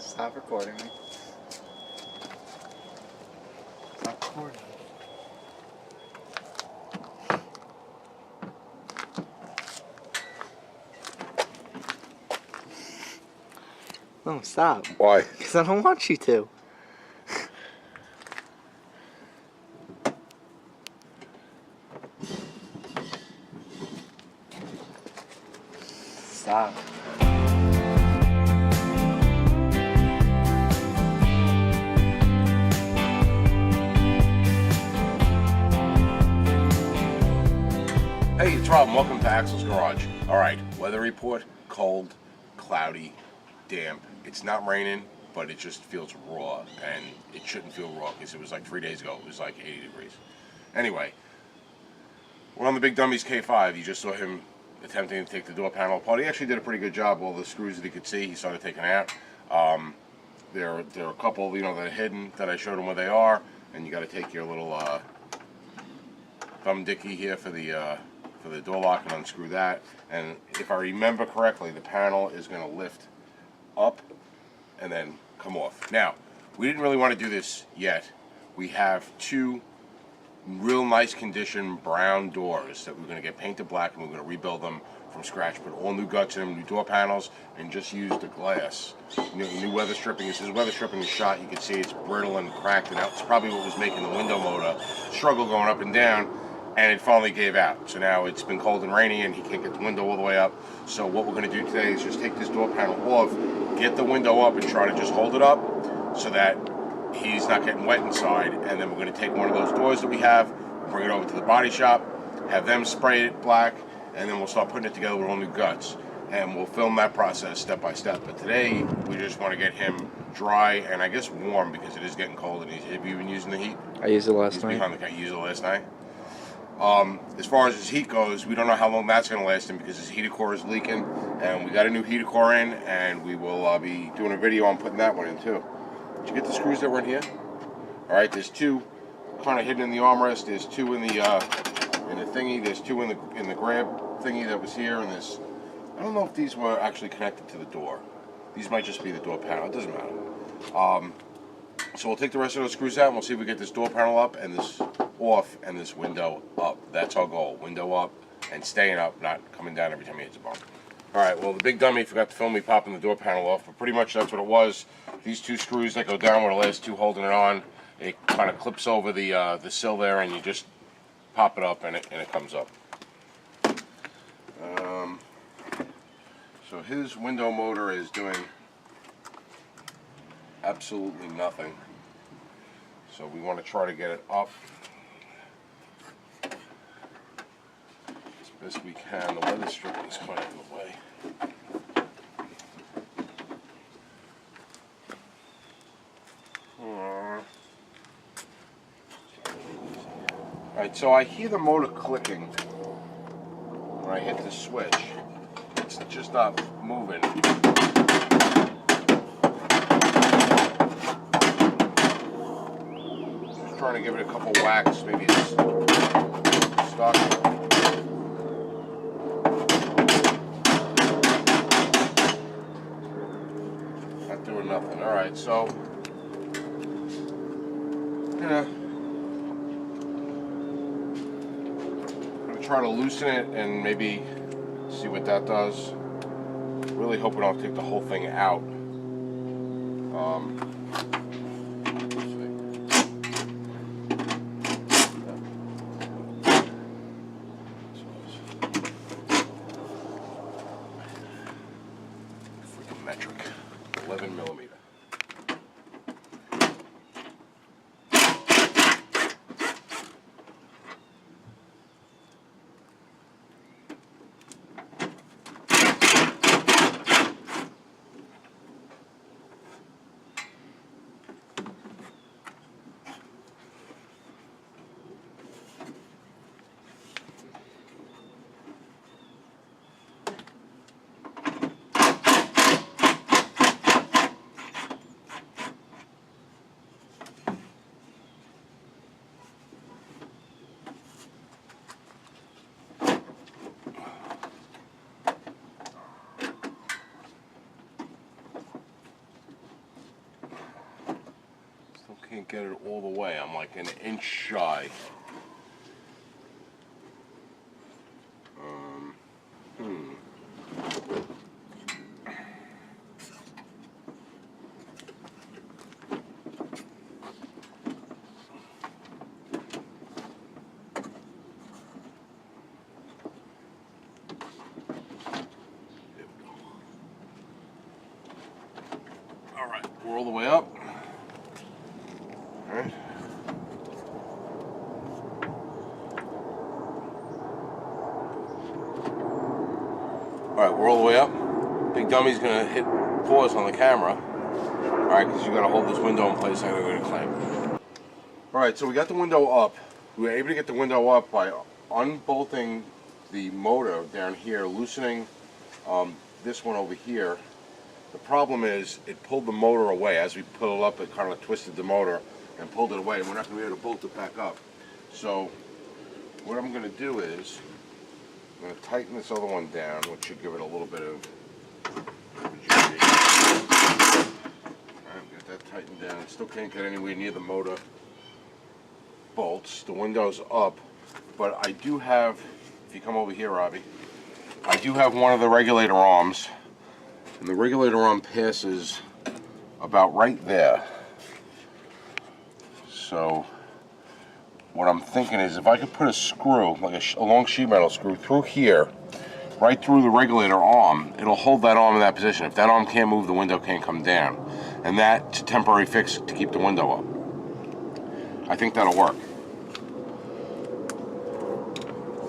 Stop recording me. Stop recording. No, stop. Why? Because I don't want you to. Stop. Hey, it's Rob. Welcome to Axel's Garage. All right, weather report: cold, cloudy, damp. It's not raining, but it just feels raw, and it shouldn't feel raw because it was like 3 days ago. It was like 80 degrees. Anyway, we're on the Big Dummies K5. You just saw him attempting to take the door panel apart. He actually did a pretty good job. All the screws that he could see, he started taking out. There are a couple, that are hidden that I showed him where they are, and you got to take your little thumb dicky here for the door lock and unscrew that. And if I remember correctly, the panel is going to lift up and then come off. Now, we didn't really want to do this yet. We have two real nice condition brown doors that we're going to get painted black, and we're going to rebuild them from scratch, put all new guts in them, new door panels, and just use the glass. New weather stripping. This is weather stripping is shot. You can see it's brittle and cracked, and it's probably what was making the window motor struggle going up and down. And it finally gave out. So now it's been cold and rainy and he can't get the window all the way up. So what we're going to do today is just take this door panel off, get the window up, and try to just hold it up so that he's not getting wet inside. And then we're going to take one of those doors that we have, bring it over to the body shop, have them spray it black, and then we'll start putting it together with all new guts. And we'll film that process step by step. But today we just want to get him dry and I guess warm because it is getting cold. And have you been using the heat? I used it last night. Behind the guy, you used it last night. As far as his heat goes, we don't know how long that's going to last him because his heater core is leaking, and we got a new heater core in, and we will be doing a video on putting that one in too. Did you get the screws that were in here? All right, there's two kind of hidden in the armrest. There's two in the thingy. There's two in the grab thingy that was here, and there's. I don't know if these were actually connected to the door. These might just be the door panel. It doesn't matter. So we'll take the rest of those screws out, and we'll see if we get this door panel up and this off and this window up. That's our goal. Window up and staying up, not coming down every time he hits a bump. Alright, well the Big Dummy forgot to film me popping the door panel off, but pretty much that's what it was. These two screws that go down were the last two holding it on. It kind of clips over the sill there, and you just pop it up and it comes up. So his window motor is doing absolutely nothing. So we want to try to get it up as best we can. The weather stripping is quite in the way. Alright, so I hear the motor clicking when I hit the switch. It's just not moving. Trying to give it a couple whacks, maybe it's stuck. Not doing nothing. Alright, so I'm gonna try to loosen it and maybe see what that does. Really hope we don't take the whole thing out. Metric, 11 millimeter. can't get it all the way. I'm like an inch shy. Alright, we're all the way up. Alright. Alright, we're all the way up. Big Dummy's gonna hit pause on the camera. Alright, because you gotta hold this window in place. I'm gonna clamp. Alright, so we got the window up. We were able to get the window up by unbolting the motor down here, loosening this one over here. The problem is it pulled the motor away. As we pulled it up, it kind of twisted the motor and pulled it away, and we're not going to be able to bolt it back up. So what I'm going to do is I'm going to tighten this other one down, which should give it a little bit of rigidity. Alright, get that tightened down. Still can't get anywhere near the motor bolts. The window's up, but I do have, if you come over here, Robbie, I do have one of the regulator arms, and the regulator arm passes about right there. So what I'm thinking is if I could put a screw, like a long sheet metal screw through here, right through the regulator arm, it'll hold that arm in that position. If that arm can't move, the window can't come down. And that's a temporary fix to keep the window up. I think that'll work.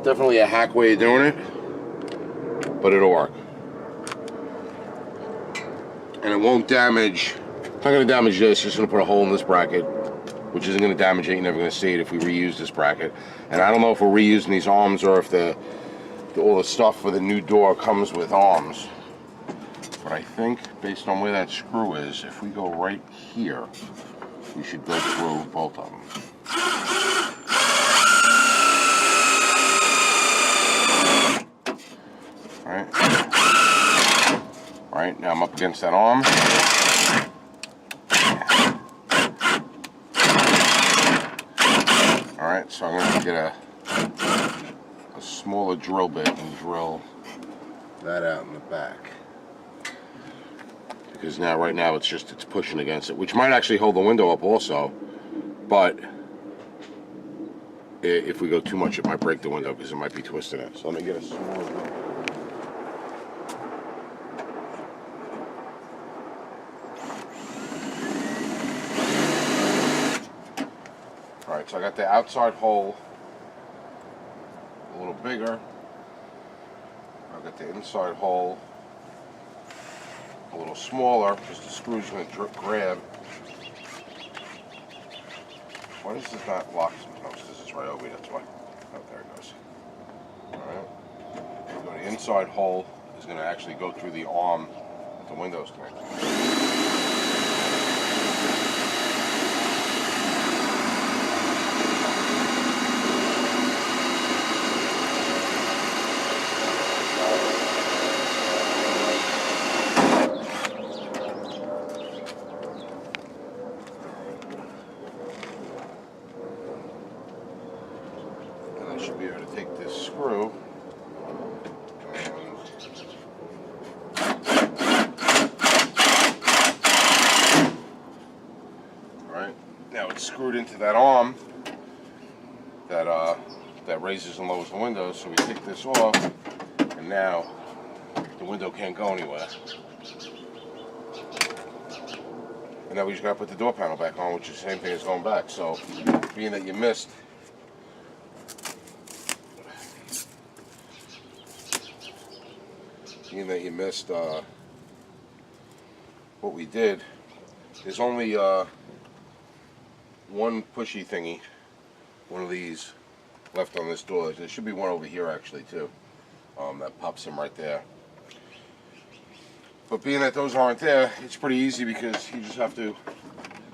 Definitely a hack way of doing it, but it'll work. And it won't damage, it's not going to damage this, it's just going to put a hole in this bracket, which isn't going to damage it. You're never going to see it if we reuse this bracket. And I don't know if we're reusing these arms or if all the stuff for the new door comes with arms. But I think, based on where that screw is, if we go right here, we should go through both of them. Alright, now I'm up against that arm. Alright, so I'm going to get a smaller drill bit and drill that out in the back. Because now, right now, it's pushing against it, which might actually hold the window up also, but if we go too much, it might break the window because it might be twisting it. So let me get a smaller drill bit. Alright, so I got the outside hole a little bigger. I've got the inside hole a little smaller because the screw's going to grab. Why does this not lock sometimes? This is right over, that's why. Oh, there it goes. Alright. So the inside hole is going to actually go through the arm that the window's connected to. Should be able to take this screw and alright, now it's screwed into that arm that raises and lowers the window, so we take this off and now the window can't go anywhere. And now we just gotta put the door panel back on, which is the same thing as going back. So being that you missed what we did, there's only one pushy thingy, one of these left on this door. There should be one over here actually too, that pops in right there. But being that those aren't there, it's pretty easy because you just have to,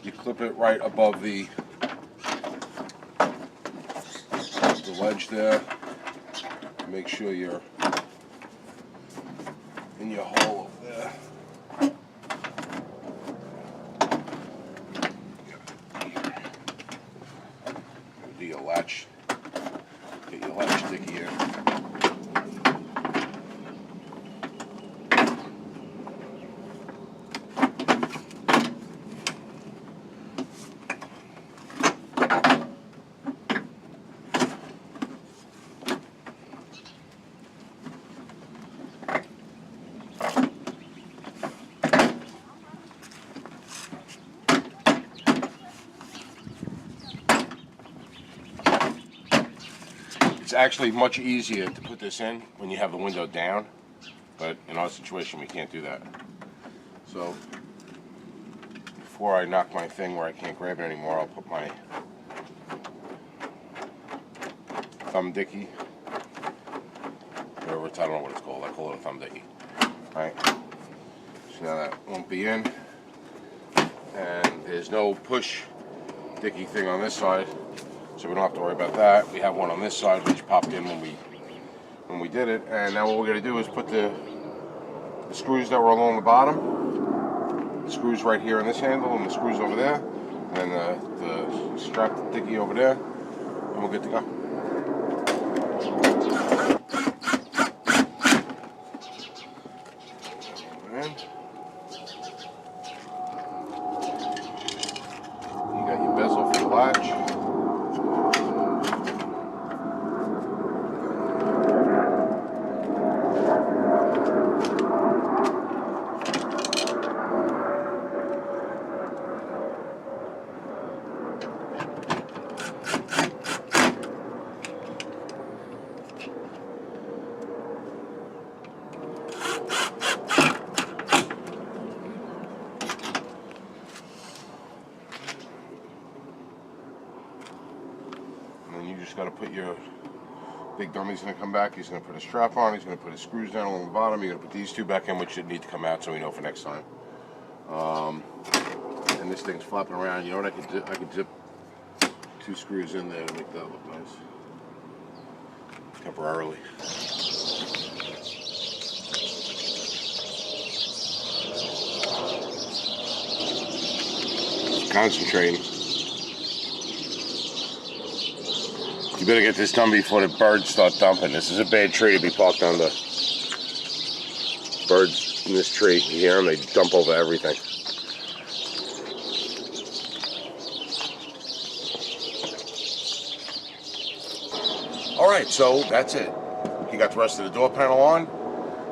you clip it right above the ledge there. Make sure you're in your hole over there. actually much easier to put this in when you have the window down, but in our situation we can't do that. So before I knock my thing where I can't grab it anymore, I'll put my thumb dicky, whatever it's, I don't know what it's called, I call it a thumb dicky. Alright, so now that won't be in, and there's no push dicky thing on this side, so we don't have to worry about that. We have one on this side which popped in when we did it, and now what we're going to do is put the screws that were along the bottom, the screws right here in this handle and the screws over there, and the strap dicky over there, and we're good to go. And you got your bezel for the latch. And you just got to put your big dummy's going to come back. He's going to put a strap on. He's going to put his screws down along the bottom. You're going to put these two back in, which should need to come out so we know for next time. And this thing's flopping around. You know what I could do? I could zip 2 screws in there to make that look nice. Temporarily. Concentrating. You better get this done before the birds start dumping. This is a bad tree to be parked under. Birds in this tree, you hear them, they dump over everything. Alright, so that's it. He got the rest of the door panel on,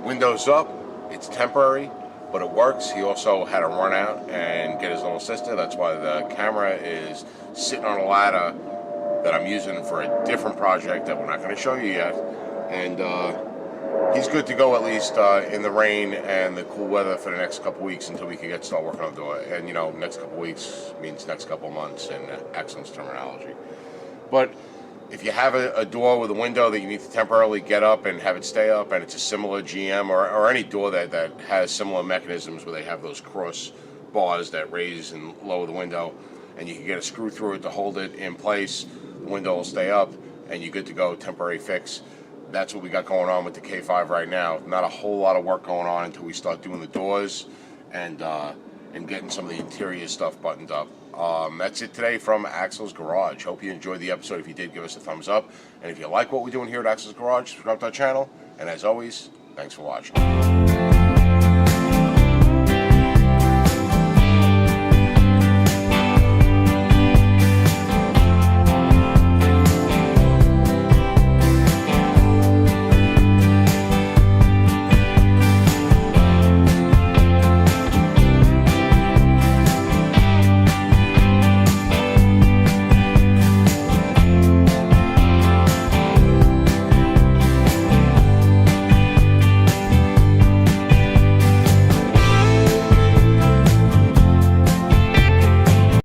windows up, it's temporary, but it works. He also had to run out and get his little sister. That's why the camera is sitting on a ladder that I'm using for a different project that we're not going to show you yet. And he's good to go, at least in the rain and the cool weather for the next couple weeks until we can start working on the door. And you know, next couple weeks means next couple months in Axon's terminology. But if you have a door with a window that you need to temporarily get up and have it stay up, and it's a similar GM or any door that has similar mechanisms where they have those cross bars that raise and lower the window, and you can get a screw through it to hold it in place, the window will stay up, and you're good to go, temporary fix. That's what we got going on with the K5 right now. Not a whole lot of work going on until we start doing the doors and getting some of the interior stuff buttoned up. That's it today from Axel's Garage. Hope you enjoyed the episode. If you did, give us a thumbs up. And if you like what we're doing here at Axel's Garage, subscribe to our channel. And as always, thanks for watching.